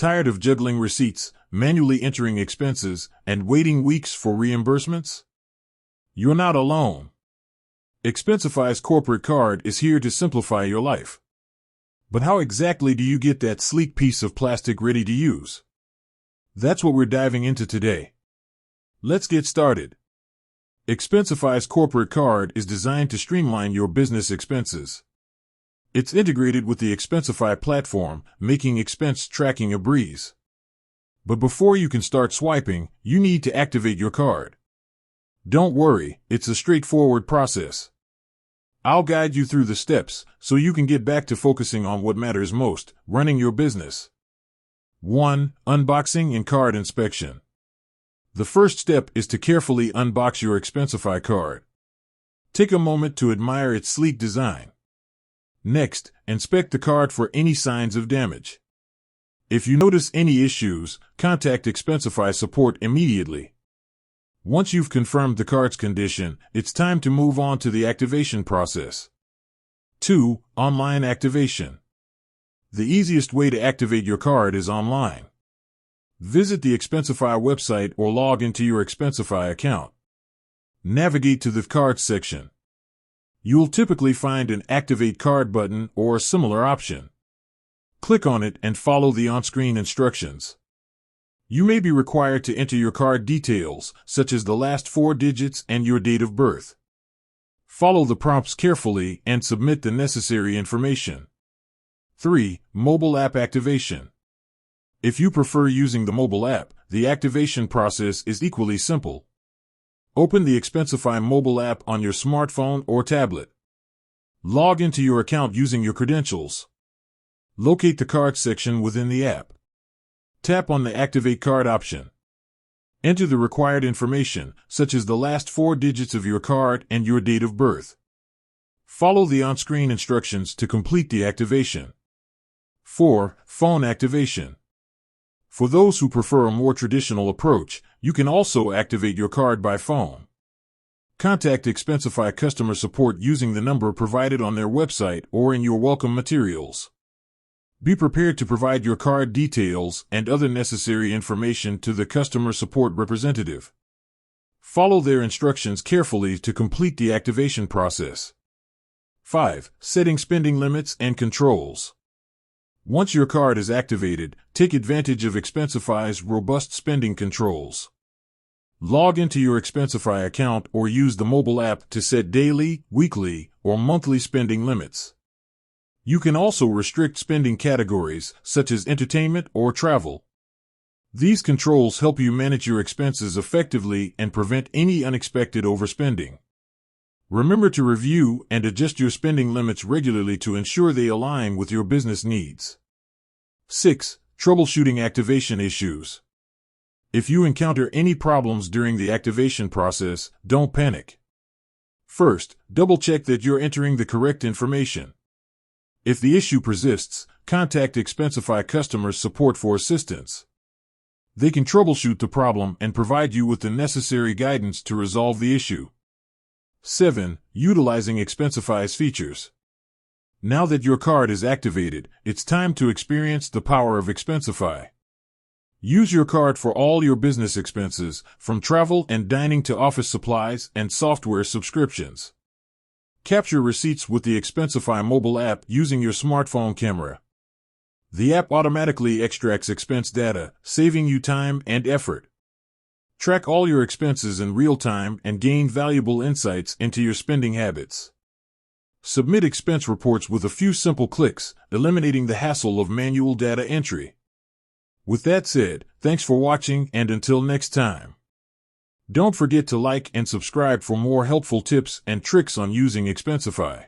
Tired of juggling receipts, manually entering expenses, and waiting weeks for reimbursements? You're not alone. Expensify's corporate card is here to simplify your life. But how exactly do you get that sleek piece of plastic ready to use? That's what we're diving into today. Let's get started. Expensify's corporate card is designed to streamline your business expenses. It's integrated with the Expensify platform, making expense tracking a breeze. But before you can start swiping, you need to activate your card. Don't worry, it's a straightforward process. I'll guide you through the steps so you can get back to focusing on what matters most, running your business. 1. Unboxing and card inspection. The first step is to carefully unbox your Expensify card. Take a moment to admire its sleek design. Next, inspect the card for any signs of damage. If you notice any issues, contact Expensify support immediately. Once you've confirmed the card's condition, it's time to move on to the activation process. 2. Online activation. The easiest way to activate your card is online. Visit the Expensify website or log into your Expensify account. Navigate to the Cards section. You'll typically find an Activate Card button or a similar option. Click on it and follow the on-screen instructions. You may be required to enter your card details, such as the last 4 digits and your date of birth. Follow the prompts carefully and submit the necessary information. 3. Mobile app activation. If you prefer using the mobile app, the activation process is equally simple. Open the Expensify mobile app on your smartphone or tablet. Log into your account using your credentials. Locate the card section within the app. Tap on the Activate Card option. Enter the required information, such as the last 4 digits of your card and your date of birth. Follow the on-screen instructions to complete the activation. 4. Phone activation. For those who prefer a more traditional approach, you can also activate your card by phone. Contact Expensify customer support using the number provided on their website or in your welcome materials. Be prepared to provide your card details and other necessary information to the customer support representative. Follow their instructions carefully to complete the activation process. 5. Setting spending limits and controls. Once your card is activated, take advantage of Expensify's robust spending controls. Log into your Expensify account or use the mobile app to set daily, weekly, or monthly spending limits. You can also restrict spending categories, such as entertainment or travel. These controls help you manage your expenses effectively and prevent any unexpected overspending. Remember to review and adjust your spending limits regularly to ensure they align with your business needs. 6. Troubleshooting activation issues. If you encounter any problems during the activation process, don't panic. First, double-check that you're entering the correct information. If the issue persists, contact Expensify customer support for assistance. They can troubleshoot the problem and provide you with the necessary guidance to resolve the issue. 7. Utilizing Expensify's features. Now that your card is activated, it's time to experience the power of Expensify. Use your card for all your business expenses, from travel and dining to office supplies and software subscriptions. Capture receipts with the Expensify mobile app using your smartphone camera. The app automatically extracts expense data, saving you time and effort. Track all your expenses in real time and gain valuable insights into your spending habits. Submit expense reports with a few simple clicks, eliminating the hassle of manual data entry. With that said, thanks for watching and until next time. Don't forget to like and subscribe for more helpful tips and tricks on using Expensify.